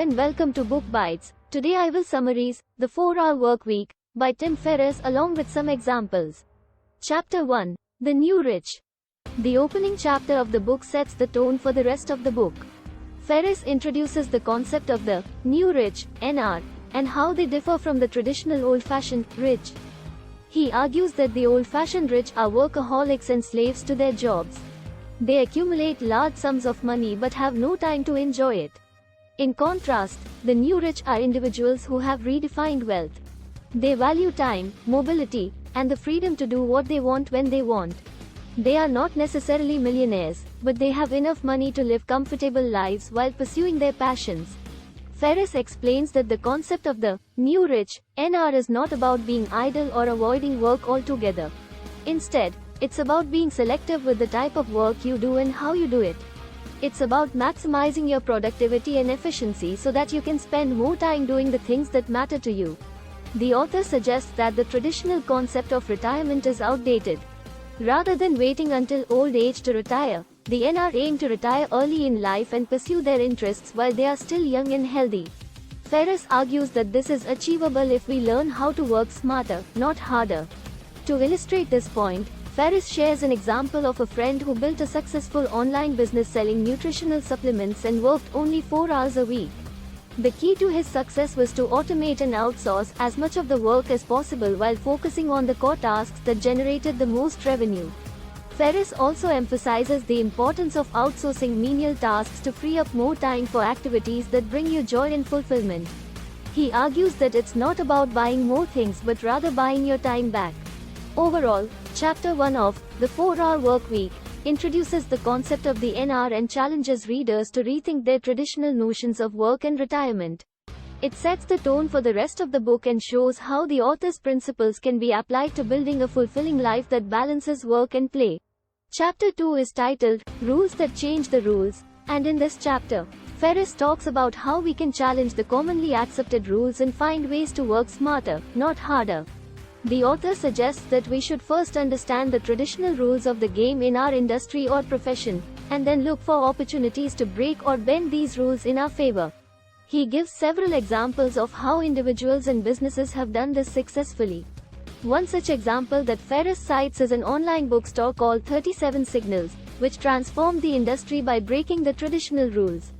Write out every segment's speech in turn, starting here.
and welcome to Book Bytes. Today I will summarize The 4-Hour Workweek by Tim Ferriss along with some examples. Chapter 1. The New Rich. The opening chapter of the book sets the tone for the rest of the book. Ferriss introduces the concept of the new rich, NR, and how they differ from the traditional old-fashioned rich. He argues that the old-fashioned rich are workaholics and slaves to their jobs. They accumulate large sums of money but have no time to enjoy it. In contrast, the new rich are individuals who have redefined wealth. They value time, mobility, and the freedom to do what they want when they want. They are not necessarily millionaires, but they have enough money to live comfortable lives while pursuing their passions. Ferriss explains that the concept of the new rich, NR, is not about being idle or avoiding work altogether. Instead, it's about being selective with the type of work you do and how you do it. It's about maximizing your productivity and efficiency so that you can spend more time doing the things that matter to you. The author suggests that the traditional concept of retirement is outdated. Rather than waiting until old age to retire, the NR aim to retire early in life and pursue their interests while they are still young and healthy. Ferriss argues that this is achievable if we learn how to work smarter, not harder. To illustrate this point, Ferriss shares an example of a friend who built a successful online business selling nutritional supplements and worked only 4 hours a week. The key to his success was to automate and outsource as much of the work as possible while focusing on the core tasks that generated the most revenue. Ferriss also emphasizes the importance of outsourcing menial tasks to free up more time for activities that bring you joy and fulfillment. He argues that it's not about buying more things but rather buying your time back. Overall, Chapter 1 of The 4-Hour Workweek introduces the concept of the NR and challenges readers to rethink their traditional notions of work and retirement. It sets the tone for the rest of the book and shows how the author's principles can be applied to building a fulfilling life that balances work and play. Chapter 2 is titled Rules That Change the Rules, and in this chapter, Ferriss talks about how we can challenge the commonly accepted rules and find ways to work smarter, not harder. The author suggests that we should first understand the traditional rules of the game in our industry or profession, and then look for opportunities to break or bend these rules in our favor. He gives several examples of how individuals and businesses have done this successfully. One such example that Ferriss cites is an online bookstore called 37 Signals, which transformed the industry by breaking the traditional rules.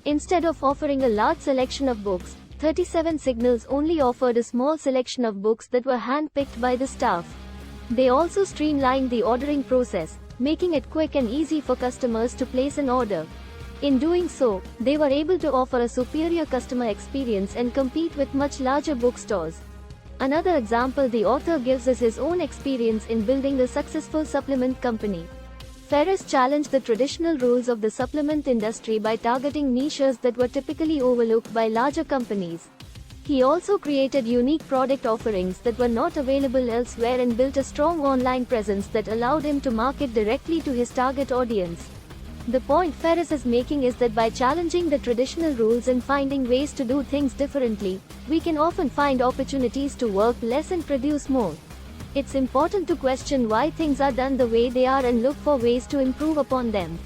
Instead of offering a large selection of books, 37 Signals only offered a small selection of books that were hand-picked by the staff. They also streamlined the ordering process, making it quick and easy for customers to place an order. In doing so, they were able to offer a superior customer experience and compete with much larger bookstores. Another example the author gives is his own experience in building the successful supplement company. Ferriss challenged the traditional rules of the supplement industry by targeting niches that were typically overlooked by larger companies. He also created unique product offerings that were not available elsewhere and built a strong online presence that allowed him to market directly to his target audience. The point Ferriss is making is that by challenging the traditional rules and finding ways to do things differently, we can often find opportunities to work less and produce more. It's important to question why things are done the way they are and look for ways to improve upon them.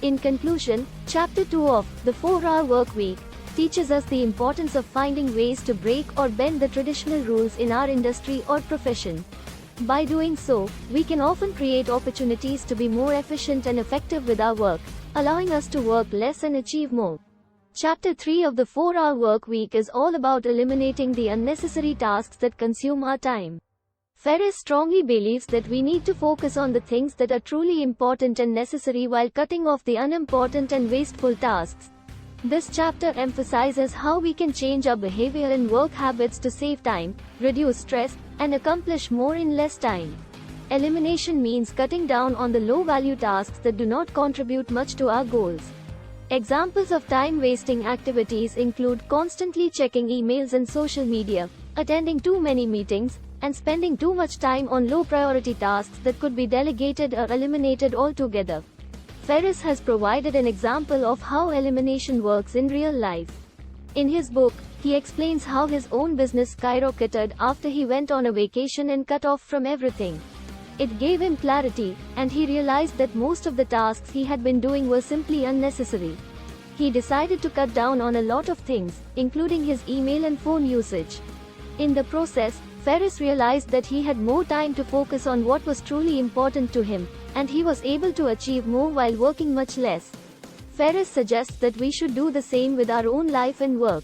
In conclusion, Chapter 2 of The 4-Hour Workweek teaches us the importance of finding ways to break or bend the traditional rules in our industry or profession. By doing so, we can often create opportunities to be more efficient and effective with our work, allowing us to work less and achieve more. Chapter 3 of The 4-Hour Workweek is all about eliminating the unnecessary tasks that consume our time. Ferriss strongly believes that we need to focus on the things that are truly important and necessary while cutting off the unimportant and wasteful tasks. This chapter emphasizes how we can change our behavior and work habits to save time, reduce stress, and accomplish more in less time. Elimination means cutting down on the low-value tasks that do not contribute much to our goals. Examples of time-wasting activities include constantly checking emails and social media, attending too many meetings, and spending too much time on low-priority tasks that could be delegated or eliminated altogether. Ferriss has provided an example of how elimination works in real life. In his book, he explains how his own business skyrocketed after he went on a vacation and cut off from everything. It gave him clarity, and he realized that most of the tasks he had been doing were simply unnecessary. He decided to cut down on a lot of things, including his email and phone usage. In the process, Ferriss realized that he had more time to focus on what was truly important to him, and he was able to achieve more while working much less. Ferriss suggests that we should do the same with our own life and work.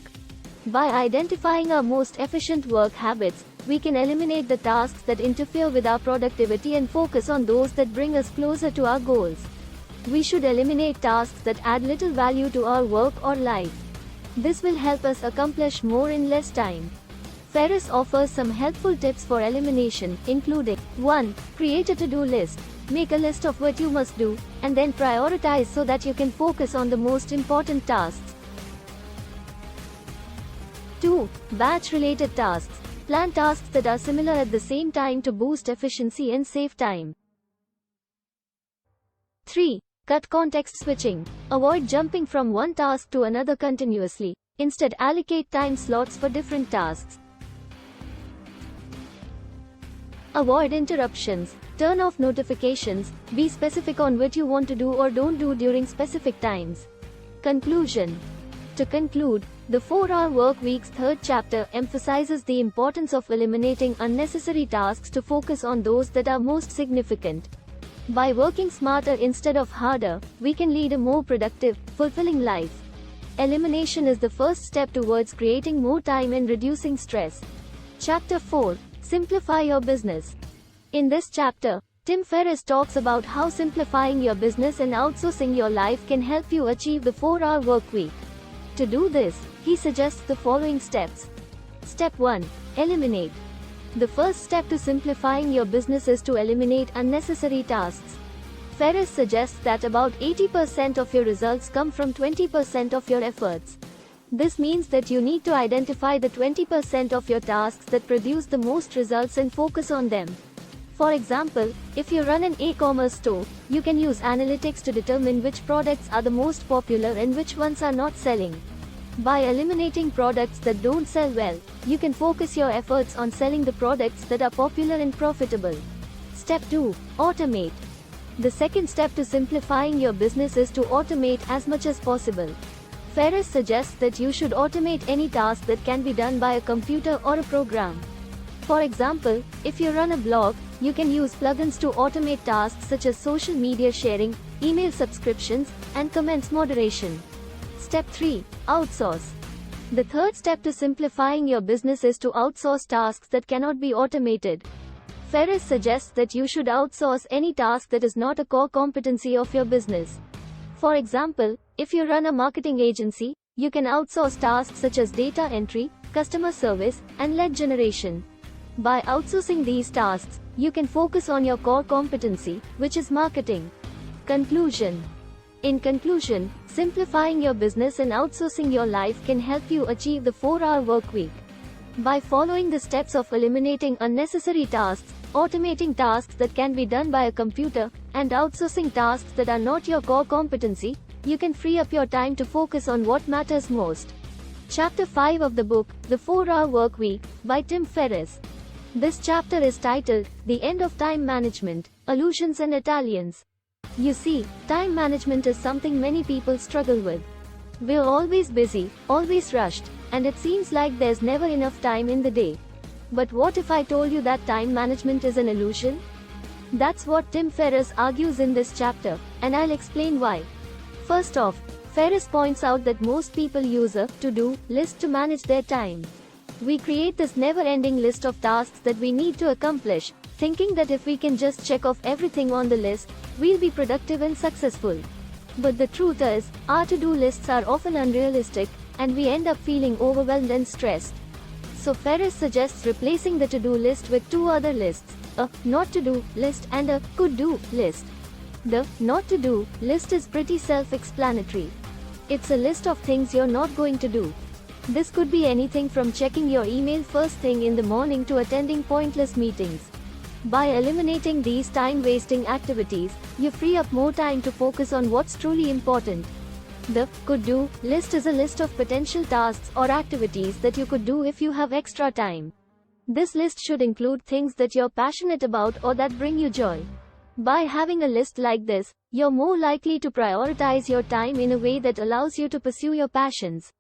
By identifying our most efficient work habits, we can eliminate the tasks that interfere with our productivity and focus on those that bring us closer to our goals. We should eliminate tasks that add little value to our work or life. This will help us accomplish more in less time. Ferriss offers some helpful tips for elimination, including 1. Create a to-do list. Make a list of what you must do, and then prioritize so that you can focus on the most important tasks. 2. Batch-related tasks. Plan tasks that are similar at the same time to boost efficiency and save time. 3. Cut context switching. Avoid jumping from one task to another continuously. Instead, allocate time slots for different tasks. Avoid interruptions. Turn off notifications. Be specific on what you want to do or don't do during specific times. Conclusion. To conclude, the 4-Hour Workweek's third chapter emphasizes the importance of eliminating unnecessary tasks to focus on those that are most significant. By working smarter instead of harder, we can lead a more productive, fulfilling life. Elimination is the first step towards creating more time and reducing stress. Chapter 4. Simplify your business. In this chapter, Tim Ferriss talks about how simplifying your business and outsourcing your life can help you achieve the 4-Hour Workweek. To do this, he suggests the following steps. Step 1. Eliminate. The first step to simplifying your business is to eliminate unnecessary tasks. Ferriss suggests that about 80% of your results come from 20% of your efforts. This means that you need to identify the 20% of your tasks that produce the most results and focus on them. For example, if you run an e-commerce store, you can use analytics to determine which products are the most popular and which ones are not selling. By eliminating products that don't sell well, you can focus your efforts on selling the products that are popular and profitable. Step 2. Automate. The second step to simplifying your business is to automate as much as possible. Ferriss suggests that you should automate any task that can be done by a computer or a program. For example, if you run a blog, you can use plugins to automate tasks such as social media sharing, email subscriptions, and comments moderation. Step 3. Outsource. The third step to simplifying your business is to outsource tasks that cannot be automated. Ferriss suggests that you should outsource any task that is not a core competency of your business. For example, if you run a marketing agency, you can outsource tasks such as data entry, customer service, and lead generation. By outsourcing these tasks, you can focus on your core competency, which is marketing. Conclusion. In conclusion, simplifying your business and outsourcing your life can help you achieve the 4-Hour Workweek. By following the steps of eliminating unnecessary tasks, automating tasks that can be done by a computer, and outsourcing tasks that are not your core competency, you can free up your time to focus on what matters most. Chapter 5 of the book, The 4-Hour Workweek, by Tim Ferriss. This chapter is titled, The End of Time Management, Illusions and Italians. You see, time management is something many people struggle with. We're always busy, always rushed, and it seems like there's never enough time in the day. But what if I told you that time management is an illusion? That's what Tim Ferriss argues in this chapter, and I'll explain why. First off, Ferriss points out that most people use a to-do list to manage their time. We create this never-ending list of tasks that we need to accomplish, thinking that if we can just check off everything on the list, we'll be productive and successful. But the truth is, our to-do lists are often unrealistic, and we end up feeling overwhelmed and stressed. So Ferriss suggests replacing the to-do list with two other lists, a not-to-do list and a could-do list. The not-to-do list is pretty self-explanatory. It's a list of things you're not going to do. This could be anything from checking your email first thing in the morning to attending pointless meetings. By eliminating these time-wasting activities, you free up more time to focus on what's truly important. The could-do list is a list of potential tasks or activities that you could do if you have extra time. This list should include things that you're passionate about or that bring you joy. By having a list like this, you're more likely to prioritize your time in a way that allows you to pursue your passions.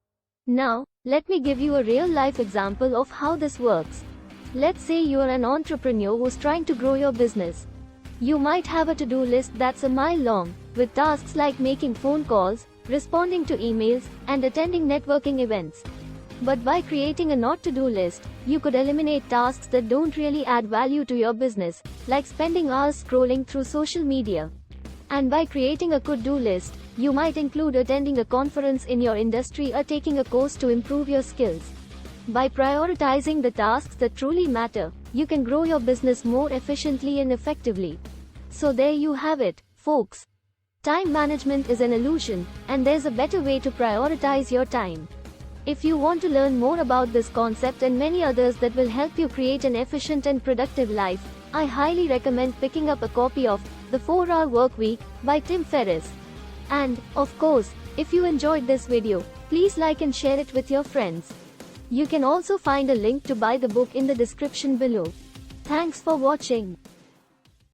Now, let me give you a real-life example of how this works. Let's say you're an entrepreneur who's trying to grow your business. You might have a to-do list that's a mile long, with tasks like making phone calls, responding to emails, and attending networking events. But by creating a not-to-do list, you could eliminate tasks that don't really add value to your business, like spending hours scrolling through social media. And by creating a could-do list, you might include attending a conference in your industry or taking a course to improve your skills. By prioritizing the tasks that truly matter, you can grow your business more efficiently and effectively. So there you have it, folks. Time management is an illusion, and there's a better way to prioritize your time. If you want to learn more about this concept and many others that will help you create an efficient and productive life, I highly recommend picking up a copy of The 4-Hour Workweek by Tim Ferriss. And, of course, if you enjoyed this video, please like and share it with your friends. You can also find a link to buy the book in the description below. Thanks for watching.